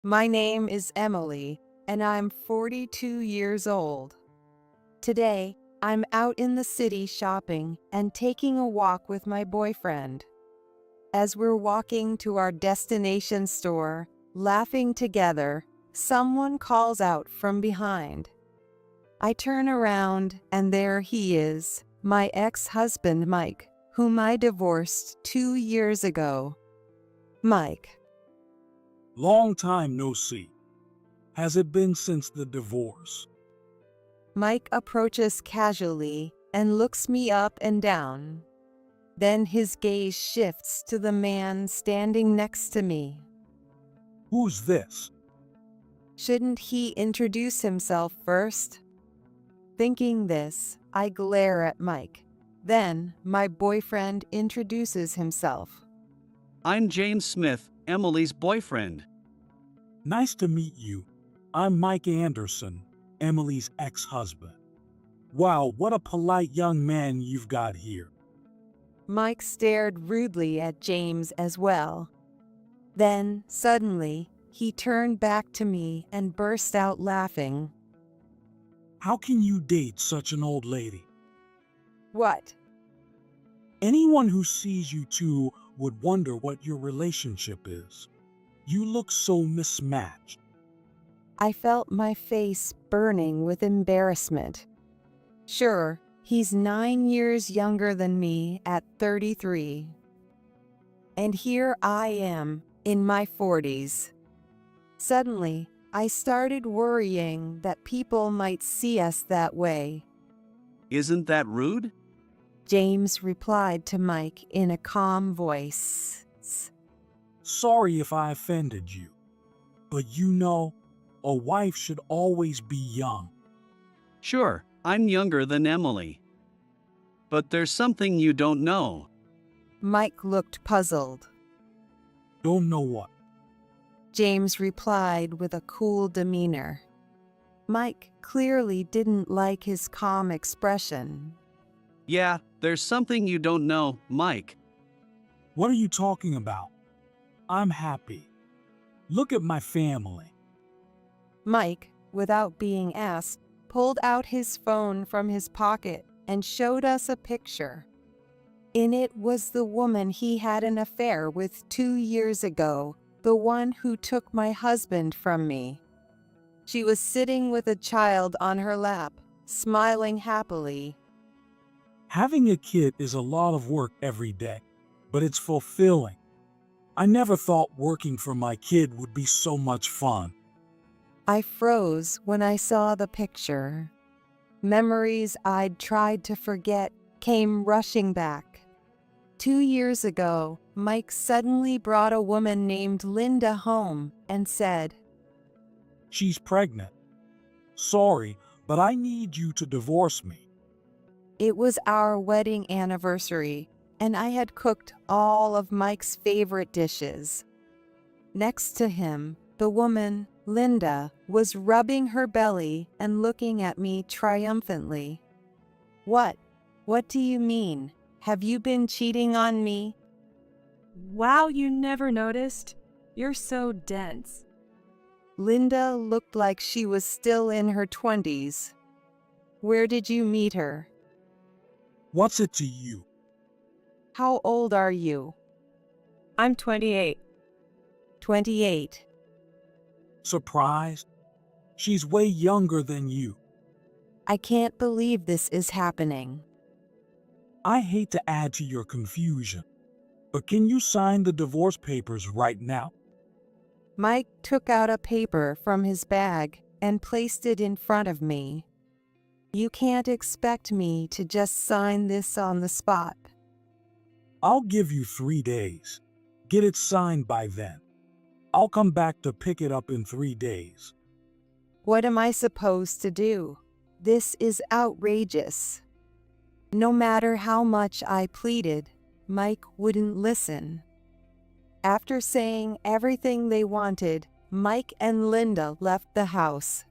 My name is Emily, and I'm 42 years old. Today, I'm out in the city shopping and taking a walk with my boyfriend. As we're walking to our destination store, laughing together, someone calls out from behind. I turn around, and there he is, my ex-husband Mike, whom I divorced 2 years ago. Mike. Long time no see. Has it been since the divorce? Mike approaches casually and looks me up and down. Then his gaze shifts to the man standing next to me. Who's this? Shouldn't he introduce himself first? Thinking this, I glare at Mike. Then, my boyfriend introduces himself. I'm James Smith, Emily's boyfriend. Nice to meet you. I'm Mike Anderson, Emily's ex-husband. Wow, what a polite young man you've got here. Mike stared rudely at James as well. Then, suddenly, he turned back to me and burst out laughing. How can you date such an old lady? What? Anyone who sees you two would wonder what your relationship is. You look so mismatched. I felt my face burning with embarrassment. Sure, he's 9 years younger than me at 33. And here I am, in my 40s. Suddenly, I started worrying that people might see us that way. Isn't that rude? James replied to Mike in a calm voice. Sorry if I offended you. But you know, a wife should always be young. Sure, I'm younger than Emily. But there's something you don't know. Mike looked puzzled. Don't know what. James replied with a cool demeanor. Mike clearly didn't like his calm expression. Yeah, there's something you don't know, Mike. What are you talking about? I'm happy. Look at my family. Mike, without being asked, pulled out his phone from his pocket and showed us a picture. In it was the woman he had an affair with 2 years ago, the one who took my husband from me. She was sitting with a child on her lap, smiling happily. Having a kid is a lot of work every day, but it's fulfilling. I never thought working for my kid would be so much fun. I froze when I saw the picture. Memories I'd tried to forget came rushing back. 2 years ago, Mike suddenly brought a woman named Linda home and said, She's pregnant. Sorry, but I need you to divorce me. It was our wedding anniversary, and I had cooked all of Mike's favorite dishes. Next to him, the woman, Linda, was rubbing her belly and looking at me triumphantly. What? What do you mean? Have you been cheating on me? Wow, you never noticed? You're so dense. Linda looked like she was still in her 20s. Where did you meet her? What's it to you? How old are you? I'm 28. 28. Surprised? She's way younger than you. I can't believe this is happening. I hate to add to your confusion, but can you sign the divorce papers right now? Mike took out a paper from his bag and placed it in front of me. You can't expect me to just sign this on the spot. I'll give you 3 days. Get it signed by then. I'll come back to pick it up in 3 days. What am I supposed to do? This is outrageous. No matter how much I pleaded, Mike wouldn't listen. After saying everything they wanted, Mike and Linda left the house.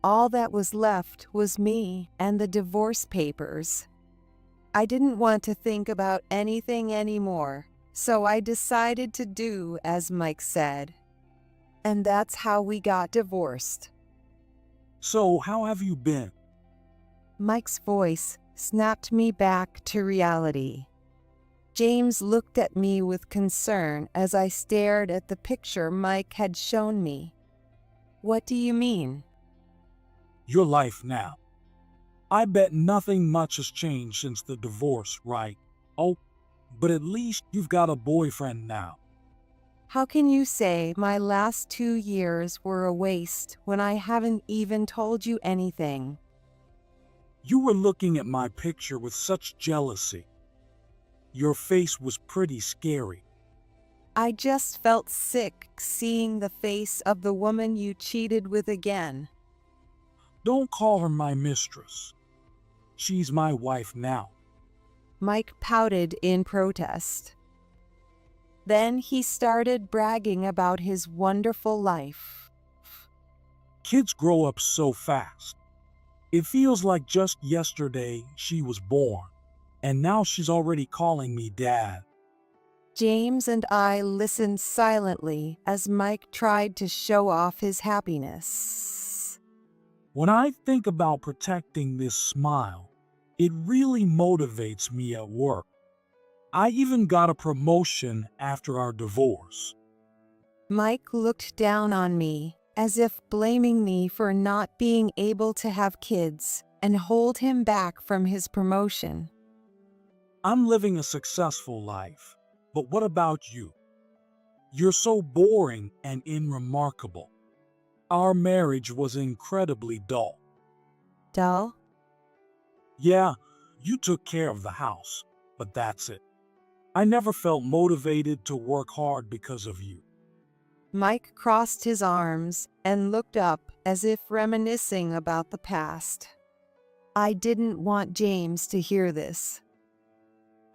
All that was left was me and the divorce papers. I didn't want to think about anything anymore, so I decided to do as Mike said. and that's how we got divorced. So, how have you been? Mike's voice snapped me back to reality. James looked at me with concern as I stared at the picture Mike had shown me. What do you mean? Your life now. I bet nothing much has changed since the divorce, right? Oh, but at least you've got a boyfriend now. How can you say my last 2 years were a waste when I haven't even told you anything? You were looking at my picture with such jealousy. Your face was pretty scary. I just felt sick seeing the face of the woman you cheated with again. Don't call her my mistress. She's my wife now. Mike pouted in protest. Then he started bragging about his wonderful life. Kids grow up so fast. It feels like just yesterday she was born, and now she's already calling me dad. James and I listened silently as Mike tried to show off his happiness. When I think about protecting this smile, it really motivates me at work. I even got a promotion after our divorce. Mike looked down on me as if blaming me for not being able to have kids and hold him back from his promotion. I'm living a successful life, but what about you? You're so boring and unremarkable. Our marriage was incredibly dull. Dull? Yeah, you took care of the house, but that's it. I never felt motivated to work hard because of you. Mike crossed his arms and looked up as if reminiscing about the past. I didn't want James to hear this.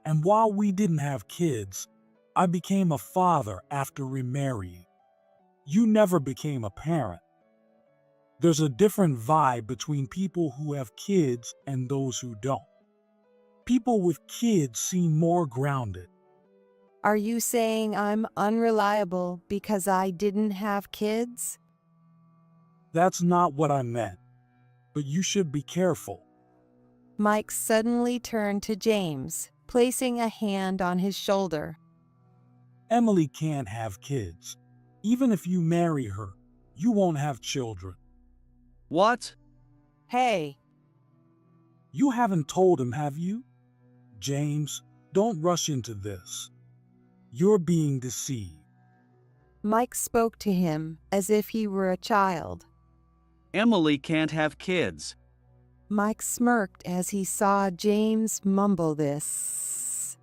And while we didn't have kids, I became a father after remarrying. You never became a parent. There's a different vibe between people who have kids and those who don't. People with kids seem more grounded. Are you saying I'm unreliable because I didn't have kids? That's not what I meant, but you should be careful. Mike suddenly turned to James, placing a hand on his shoulder. Emily can't have kids. Even if you marry her, you won't have children. What? Hey, You haven't told him, have you? James, don't rush into this. You're being deceived. Mike spoke to him as if he were a child. Emily can't have kids. Mike smirked as he saw James mumble this.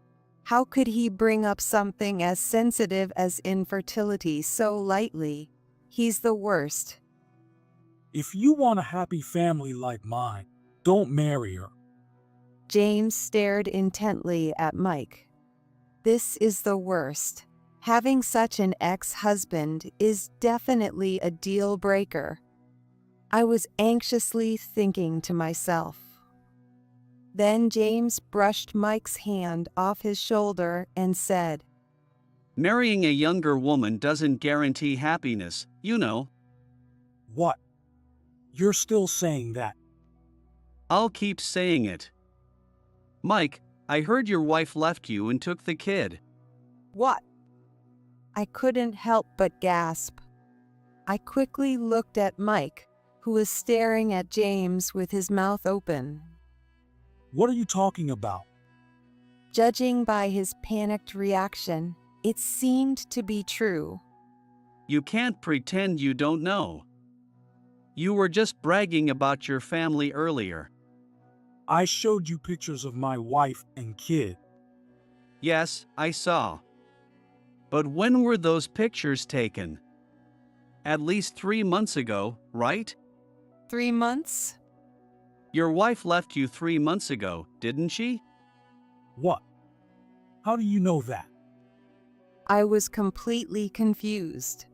How could he bring up something as sensitive as infertility so lightly? He's the worst. If you want a happy family like mine, don't marry her. James stared intently at Mike. This is the worst. Having such an ex-husband is definitely a deal breaker. I was anxiously thinking to myself. Then James brushed Mike's hand off his shoulder and said, Marrying a younger woman doesn't guarantee happiness, you know. What? You're still saying that? I'll keep saying it. Mike, I heard your wife left you and took the kid. What? I couldn't help but gasp. I quickly looked at Mike, who was staring at James with his mouth open. What are you talking about? Judging by his panicked reaction, it seemed to be true. You can't pretend you don't know. You were just bragging about your family earlier. I showed you pictures of my wife and kid. Yes, I saw. But when were those pictures taken? At least 3 months ago, right? 3 months? Your wife left you 3 months ago, didn't she? What? How do you know that? I was completely confused.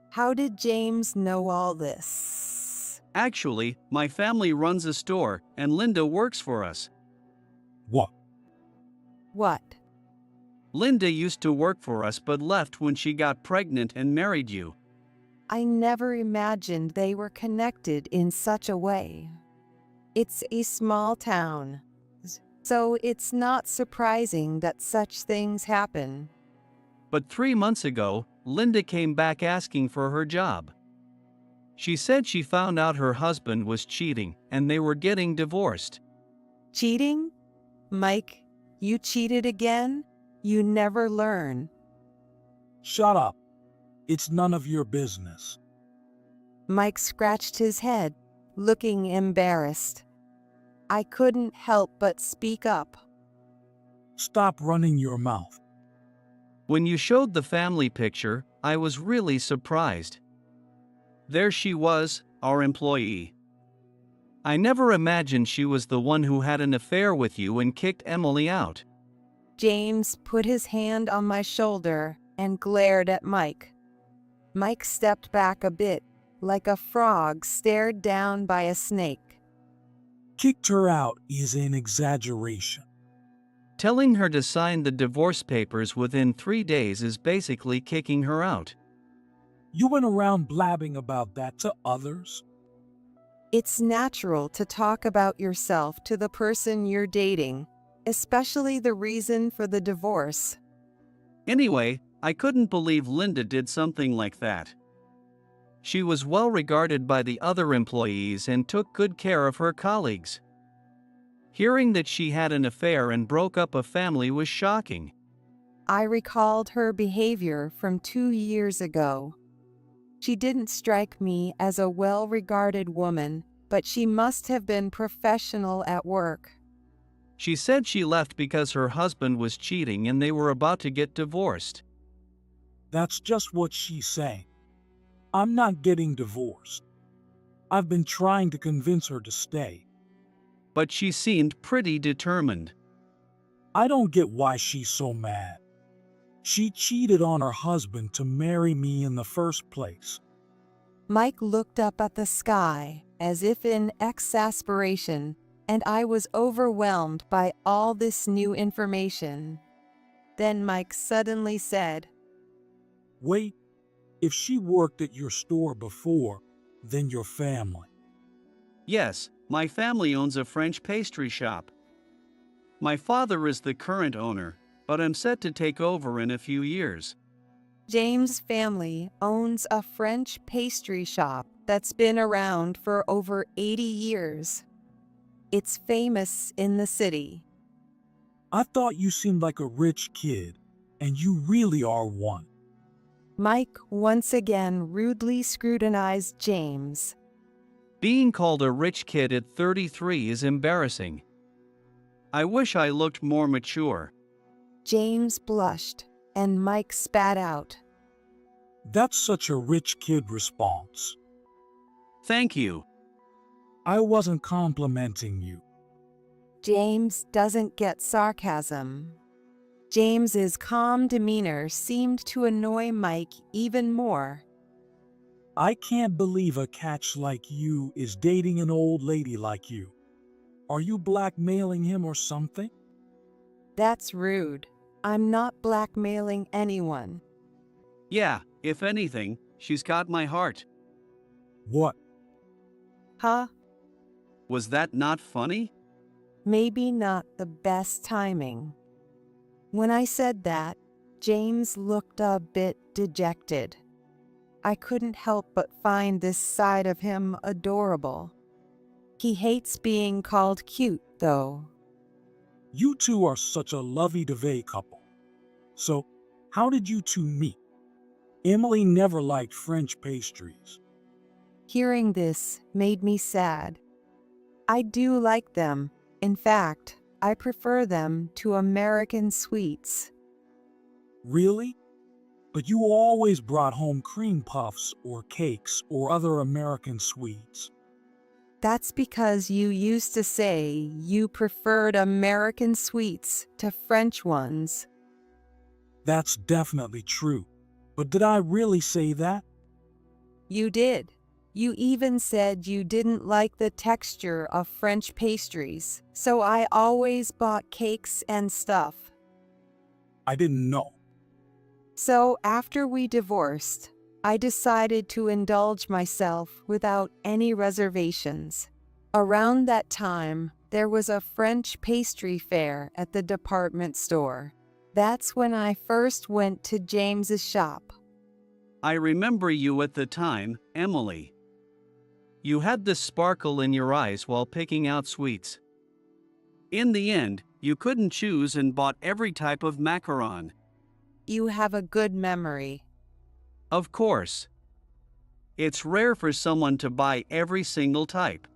How did James know all this? Actually, my family runs a store and Linda works for us. What? What? Linda used to work for us but left when she got pregnant and married you. I never imagined they were connected in such a way. It's a small town, so it's not surprising that such things happen. But 3 months ago, Linda came back asking for her job. She said she found out her husband was cheating and they were getting divorced. Cheating? Mike, you cheated again? You never learn. Shut up. It's none of your business. Mike scratched his head, looking embarrassed. I couldn't help but speak up. Stop running your mouth. When you showed the family picture, I was really surprised. There she was, our employee. I never imagined she was the one who had an affair with you and kicked Emily out. James put his hand on my shoulder and glared at Mike. Mike stepped back a bit, like a frog stared down by a snake. Kicked her out is an exaggeration. Telling her to sign the divorce papers within 3 days is basically kicking her out. You went around blabbing about that to others? It's natural to talk about yourself to the person you're dating, especially the reason for the divorce. Anyway, I couldn't believe Linda did something like that. She was well regarded by the other employees and took good care of her colleagues. Hearing that she had an affair and broke up a family was shocking. I recalled her behavior from 2 years ago. She didn't strike me as a well-regarded woman, but she must have been professional at work. She said she left because her husband was cheating and they were about to get divorced. That's just what she's saying. I'm not getting divorced. I've been trying to convince her to stay. But she seemed pretty determined. I don't get why she's so mad. She cheated on her husband to marry me in the first place. Mike looked up at the sky as if in exasperation, and I was overwhelmed by all this new information. Then Mike suddenly said, Wait, if she worked at your store before, then your family. Yes, my family owns a French pastry shop. My father is the current owner, but I'm set to take over in a few years. James' family owns a French pastry shop that's been around for over 80 years. It's famous in the city. I thought you seemed like a rich kid, and you really are one. Mike once again rudely scrutinized James. Being called a rich kid at 33 is embarrassing. I wish I looked more mature. James blushed, and Mike spat out. That's such a rich kid response. Thank you. I wasn't complimenting you. James doesn't get sarcasm. James's calm demeanor seemed to annoy Mike even more. I can't believe a catch like you is dating an old lady like you. Are you blackmailing him or something? That's rude. I'm not blackmailing anyone. Yeah, if anything, she's got my heart. What? Huh? Was that not funny? Maybe not the best timing. When I said that, James looked a bit dejected. I couldn't help but find this side of him adorable. He hates being called cute, though. You two are such a lovey-dovey couple. So, how did you two meet? Emily never liked French pastries. Hearing this made me sad. I do like them. In fact, I prefer them to American sweets. Really? But you always brought home cream puffs or cakes or other American sweets. That's because you used to say you preferred American sweets to French ones. That's definitely true. But did I really say that? You did. You even said you didn't like the texture of French pastries, so I always bought cakes and stuff. I didn't know. So after we divorced, I decided to indulge myself without any reservations. Around that time, there was a French pastry fair at the department store. That's when I first went to James's shop. I remember you at the time, Emily. You had this sparkle in your eyes while picking out sweets. In the end, you couldn't choose and bought every type of macaron. You have a good memory. Of course. It's rare for someone to buy every single type.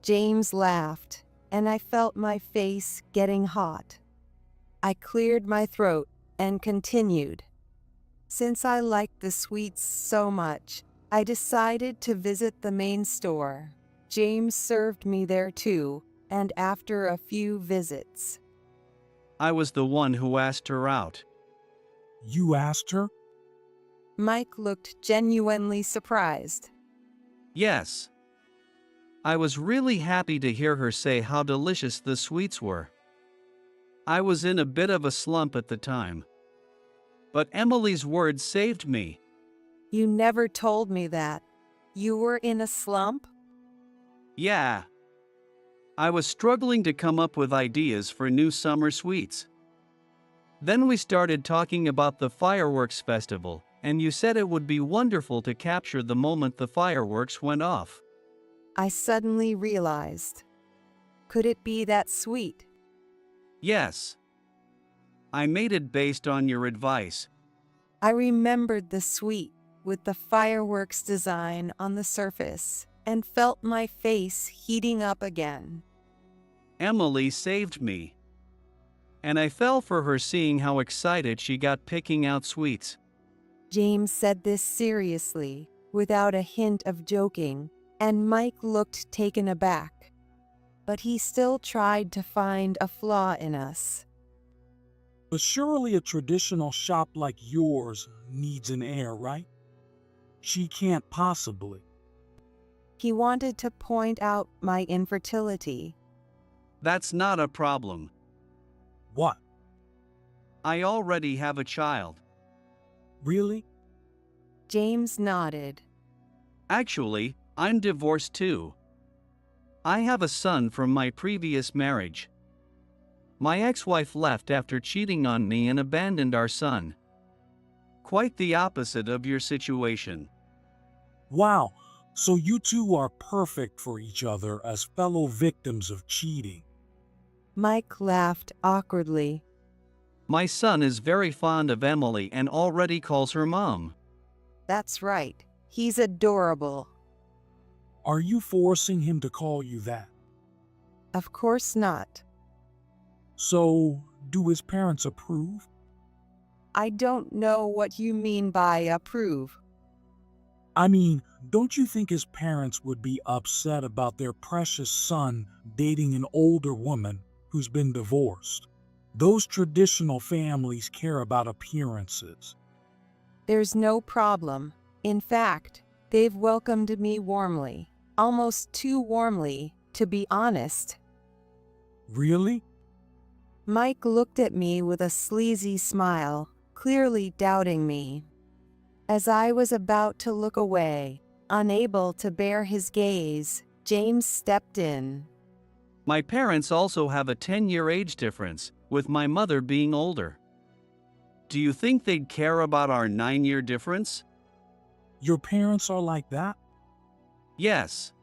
James laughed, and I felt my face getting hot. I cleared my throat and continued. Since I liked the sweets so much, I decided to visit the main store. James served me there too, and after a few visits, I was the one who asked her out. You asked her? Mike looked genuinely surprised. Yes. I was really happy to hear her say how delicious the sweets were. I was in a bit of a slump at the time. But Emily's words saved me. You never told me that. You were in a slump? Yeah. I was struggling to come up with ideas for new summer sweets. Then we started talking about the fireworks festival, and you said it would be wonderful to capture the moment the fireworks went off. I suddenly realized. Could it be that sweet? Yes. I made it based on your advice. I remembered the sweet with the fireworks design on the surface and felt my face heating up again. Emily saved me. And I fell for her seeing how excited she got picking out sweets. James said this seriously, without a hint of joking, and Mike looked taken aback. But he still tried to find a flaw in us. But surely a traditional shop like yours needs an heir, right? She can't possibly. He wanted to point out my infertility. That's not a problem. What? I already have a child. Really? James nodded. Actually, I'm divorced too. I have a son from my previous marriage. My ex-wife left after cheating on me and abandoned our son. Quite the opposite of your situation. Wow, so you two are perfect for each other as fellow victims of cheating. Mike laughed awkwardly. My son is very fond of Emily and already calls her mom. That's right. He's adorable. Are you forcing him to call you that? Of course not. So, do his parents approve? I don't know what you mean by approve. I mean, don't you think his parents would be upset about their precious son dating an older woman who's been divorced? Those traditional families care about appearances. There's no problem. In fact, they've welcomed me warmly. Almost too warmly, to be honest. Really? Mike looked at me with a sleazy smile, clearly doubting me. As I was about to look away, unable to bear his gaze, James stepped in. My parents also have a 10-year age difference, with my mother being older. Do you think they'd care about our 9-year difference? Your parents are like that? Yes.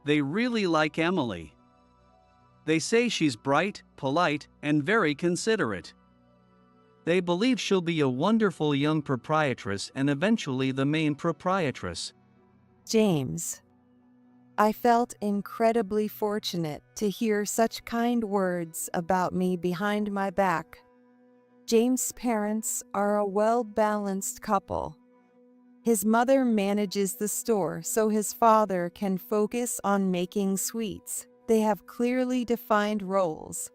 They really like Emily. They say she's bright, polite, and very considerate. They believe she'll be a wonderful young proprietress and eventually the main proprietress. James. I felt incredibly fortunate to hear such kind words about me behind my back. James' parents are a well-balanced couple. His mother manages the store so his father can focus on making sweets. They have clearly defined roles.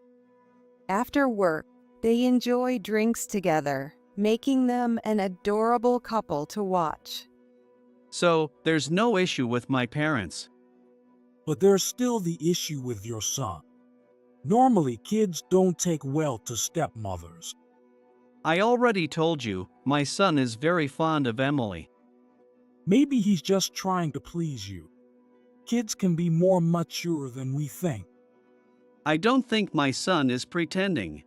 After work, they enjoy drinks together, making them an adorable couple to watch. So, there's no issue with my parents. But there's still the issue with your son. Normally, kids don't take well to stepmothers. I already told you, my son is very fond of Emily. Maybe he's just trying to please you. Kids can be more mature than we think. I don't think my son is pretending.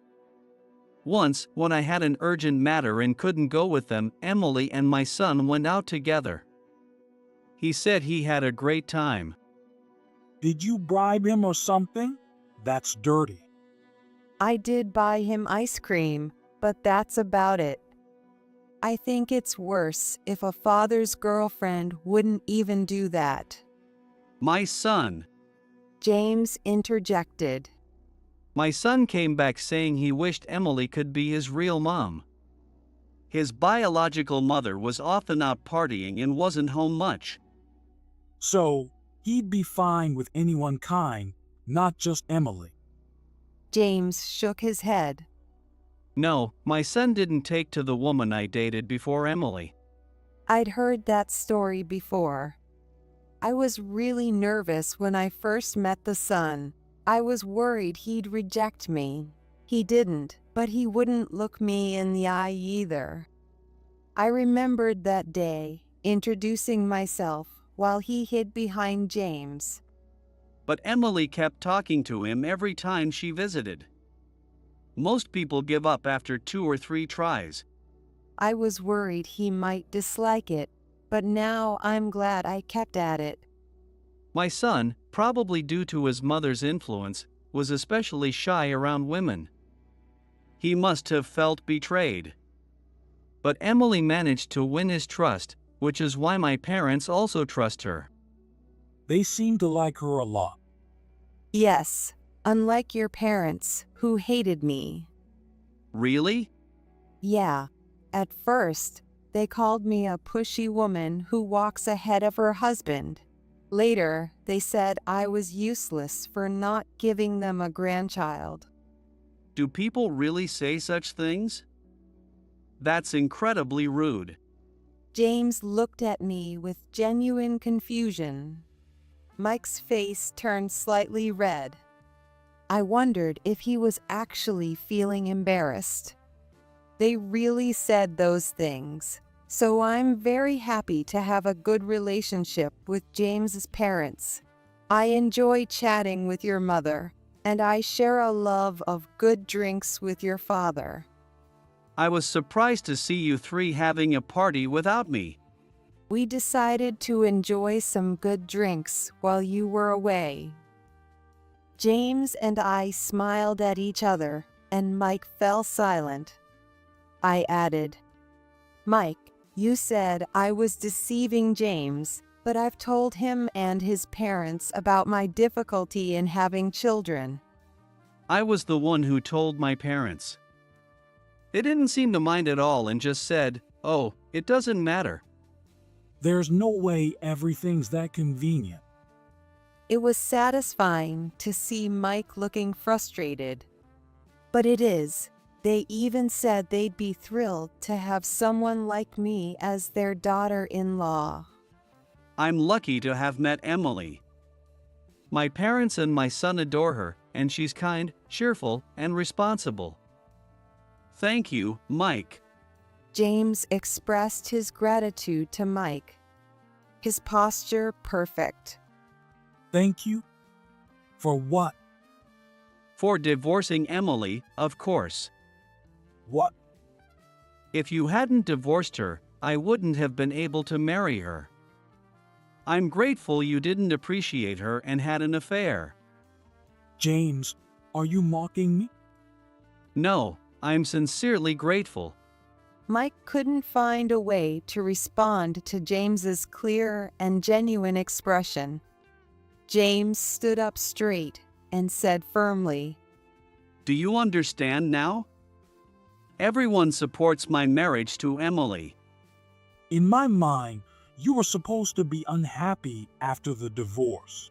Once, when I had an urgent matter and couldn't go with them, Emily and my son went out together. He said he had a great time. Did you bribe him or something? That's dirty. I did buy him ice cream, but that's about it. I think it's worse if a father's girlfriend wouldn't even do that. My son. James interjected. My son came back saying he wished Emily could be his real mom. His biological mother was often out partying and wasn't home much. So, he'd be fine with anyone kind, not just Emily. James shook his head. No, my son didn't take to the woman I dated before Emily. I'd heard that story before. I was really nervous when I first met the son. I was worried he'd reject me. He didn't, but he wouldn't look me in the eye either. I remembered that day, introducing myself while he hid behind James. But Emily kept talking to him every time she visited. Most people give up after 2 or 3 tries. I was worried he might dislike it, but now I'm glad I kept at it. My son, probably due to his mother's influence, was especially shy around women. He must have felt betrayed. But Emily managed to win his trust, which is why my parents also trust her. They seem to like her a lot. Yes, unlike your parents, who hated me. Really? Yeah, at first, they called me a pushy woman who walks ahead of her husband. Later, they said I was useless for not giving them a grandchild. Do people really say such things? That's incredibly rude. James looked at me with genuine confusion. Mike's face turned slightly red. I wondered if he was actually feeling embarrassed. They really said those things, so I'm very happy to have a good relationship with James's parents. I enjoy chatting with your mother, and I share a love of good drinks with your father. I was surprised to see you 3 having a party without me. We decided to enjoy some good drinks while you were away. James and I smiled at each other, and Mike fell silent. I added, Mike, you said I was deceiving James, but I've told him and his parents about my difficulty in having children. I was the one who told my parents. They didn't seem to mind at all and just said, "Oh, it doesn't matter." There's no way everything's that convenient. It was satisfying to see Mike looking frustrated. But it is. They even said they'd be thrilled to have someone like me as their daughter-in-law. I'm lucky to have met Emily. My parents and my son adore her, and she's kind, cheerful, and responsible. Thank you, Mike. James expressed his gratitude to Mike. His posture perfect. Thank you? For what? For divorcing Emily, of course. What? If you hadn't divorced her, I wouldn't have been able to marry her. I'm grateful you didn't appreciate her and had an affair. James, are you mocking me? No, I'm sincerely grateful. Mike couldn't find a way to respond to James's clear and genuine expression. James stood up straight and said firmly, Do you understand now? Everyone supports my marriage to Emily. In my mind, you were supposed to be unhappy after the divorce.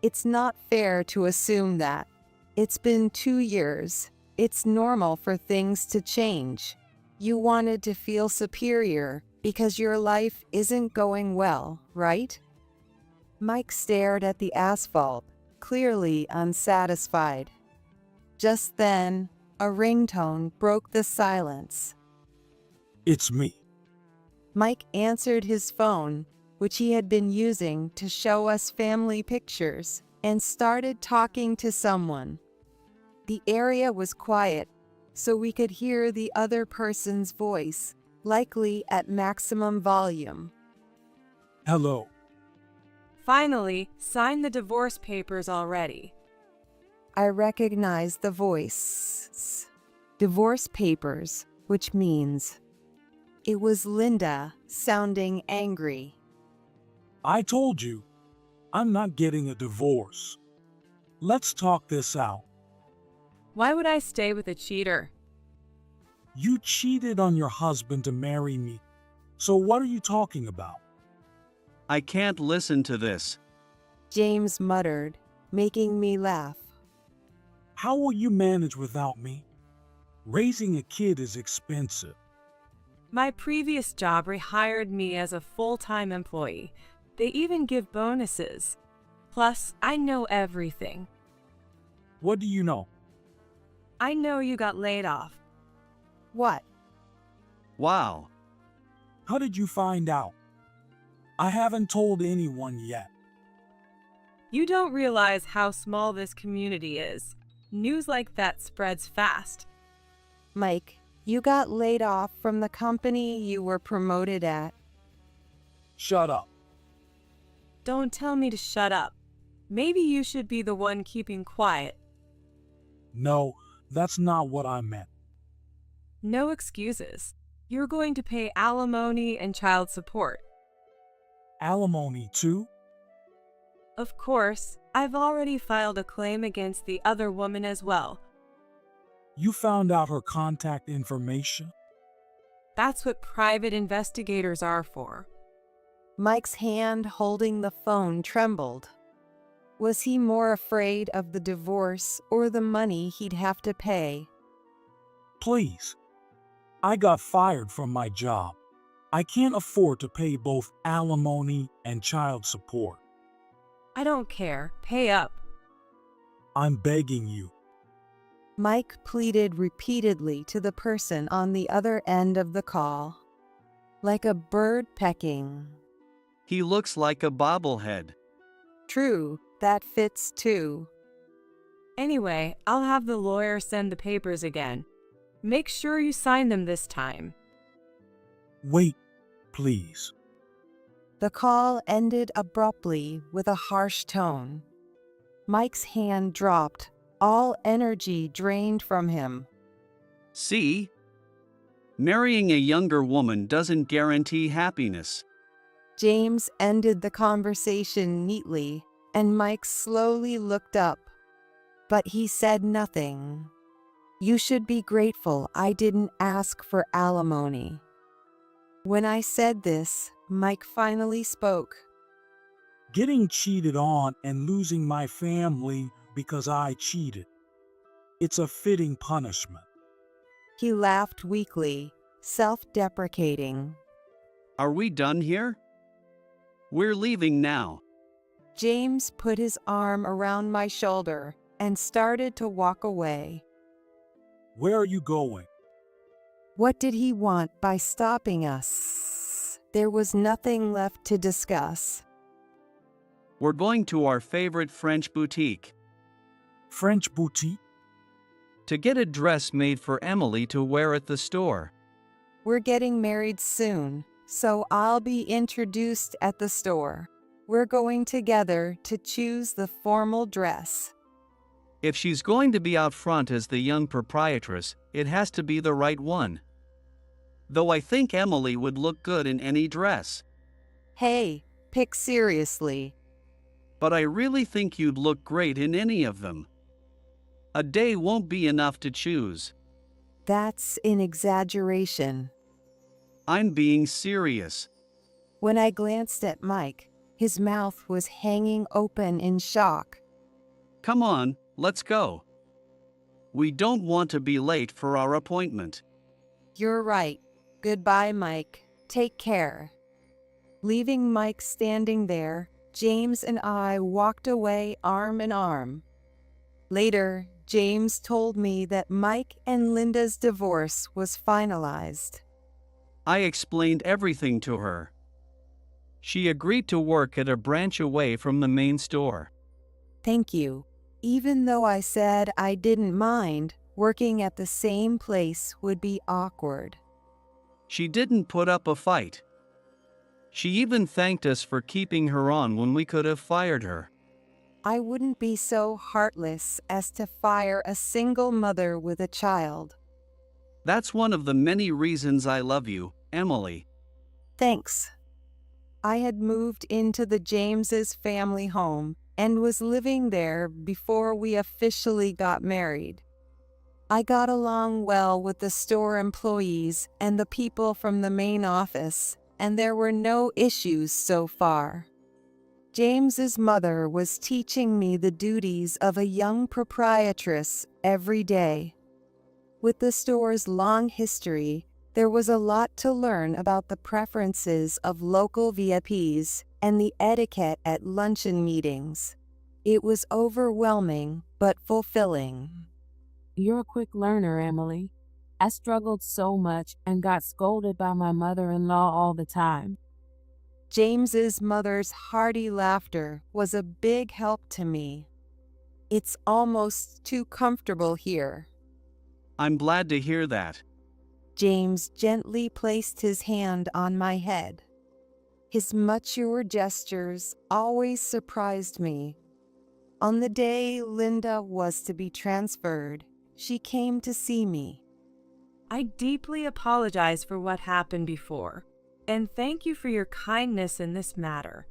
It's not fair to assume that. It's been 2 years. It's normal for things to change. You wanted to feel superior because your life isn't going well, right? Mike stared at the asphalt, clearly unsatisfied. Just then, a ringtone broke the silence. It's me. Mike answered his phone, which he had been using to show us family pictures, and started talking to someone. The area was quiet, so we could hear the other person's voice, likely at maximum volume. Hello. Finally, sign the divorce papers already. I recognized the voice. Divorce papers, which means it was Linda sounding angry. I told you, I'm not getting a divorce. Let's talk this out. Why would I stay with a cheater? You cheated on your husband to marry me. So what are you talking about? I can't listen to this. James muttered, making me laugh. How will you manage without me? Raising a kid is expensive. My previous job rehired me as a full-time employee. They even give bonuses. Plus, I know everything. What do you know? I know you got laid off. What? Wow. How did you find out? I haven't told anyone yet. You don't realize how small this community is. News like that spreads fast. Mike, you got laid off from the company you were promoted at. Shut up. Don't tell me to shut up. Maybe you should be the one keeping quiet. No, that's not what I meant. No excuses. You're going to pay alimony and child support. Alimony too? Of course, I've already filed a claim against the other woman as well. You found out her contact information? That's what private investigators are for. Mike's hand holding the phone trembled. Was he more afraid of the divorce or the money he'd have to pay? Please. I got fired from my job. I can't afford to pay both alimony and child support. I don't care. Pay up. I'm begging you. Mike pleaded repeatedly to the person on the other end of the call, like a bird pecking. He looks like a bobblehead. True, that fits too. Anyway, I'll have the lawyer send the papers again. Make sure you sign them this time. Wait, please. The call ended abruptly with a harsh tone. Mike's hand dropped, all energy drained from him. See? Marrying a younger woman doesn't guarantee happiness. James ended the conversation neatly, and Mike slowly looked up. But he said nothing. You should be grateful I didn't ask for alimony. When I said this, Mike finally spoke. Getting cheated on and losing my family because I cheated. It's a fitting punishment. He laughed weakly, self-deprecating. Are we done here? We're leaving now. James put his arm around my shoulder and started to walk away. Where are you going? What did he want by stopping us? There was nothing left to discuss. We're going to our favorite French boutique French boutique? to get a dress made for Emily to wear at the store. We're getting married soon, so I'll be introduced at the store. We're going together to choose the formal dress. If she's going to be out front as the young proprietress, it has to be the right one. Though I think Emily would look good in any dress. Hey, pick seriously. But I really think you'd look great in any of them. A day won't be enough to choose. That's an exaggeration. I'm being serious. When I glanced at Mike, his mouth was hanging open in shock. Come on, let's go. We don't want to be late for our appointment. You're right. Goodbye, Mike. Take care. Leaving Mike standing there, James and I walked away arm in arm. Later, James told me that Mike and Linda's divorce was finalized. I explained everything to her. She agreed to work at a branch away from the main store. Thank you. Even though I said I didn't mind, working at the same place would be awkward. She didn't put up a fight. She even thanked us for keeping her on when we could have fired her. I wouldn't be so heartless as to fire a single mother with a child. That's one of the many reasons I love you, Emily. Thanks. I had moved into the James's family home and was living there before we officially got married. I got along well with the store employees and the people from the main office, and there were no issues so far. James's mother was teaching me the duties of a young proprietress every day. With the store's long history, there was a lot to learn about the preferences of local VIPs and the etiquette at luncheon meetings. It was overwhelming but fulfilling. You're a quick learner, Emily. I struggled so much and got scolded by my mother-in-law all the time. James's mother's hearty laughter was a big help to me. It's almost too comfortable here. I'm glad to hear that. James gently placed his hand on my head. His mature gestures always surprised me. On the day Linda was to be transferred, she came to see me. I deeply apologize for what happened before, and thank you for your kindness in this matter.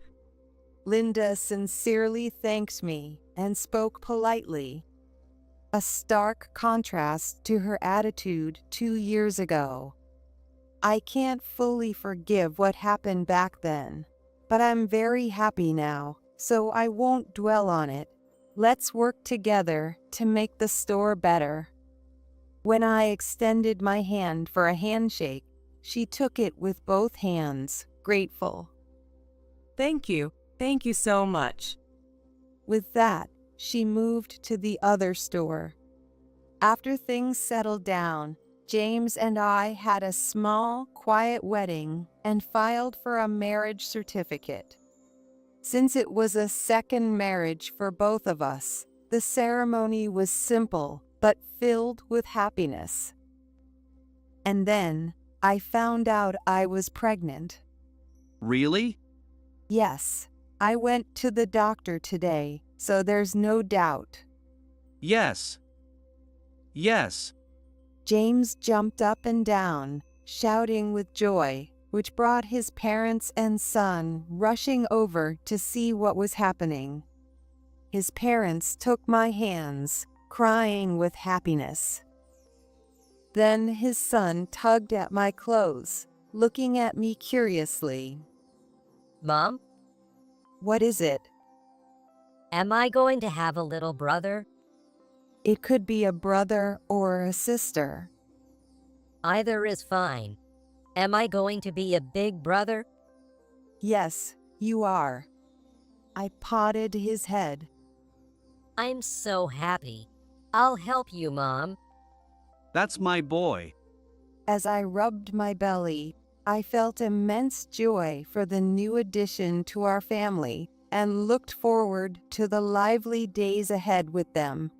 Linda sincerely thanked me and spoke politely, a stark contrast to her attitude 2 years ago. I can't fully forgive what happened back then, but I'm very happy now, so I won't dwell on it. Let's work together to make the store better. When I extended my hand for a handshake, she took it with both hands, grateful. Thank you. Thank you so much. With that, she moved to the other store. After things settled down, James and I had a small, quiet wedding and filed for a marriage certificate. Since it was a second marriage for both of us, the ceremony was simple but filled with happiness. And then, I found out I was pregnant. Really? Yes, I went to the doctor today, so there's no doubt. Yes. Yes. James jumped up and down, shouting with joy, which brought his parents and son rushing over to see what was happening. His parents took my hands, crying with happiness. Then his son tugged at my clothes, looking at me curiously. Mom, What is it? am I going to have a little brother? It could be a brother or a sister. Either is fine. Am I going to be a big brother? Yes, you are. I patted his head. I'm so happy. I'll help you, Mom. That's my boy. As I rubbed my belly, I felt immense joy for the new addition to our family and looked forward to the lively days ahead with them.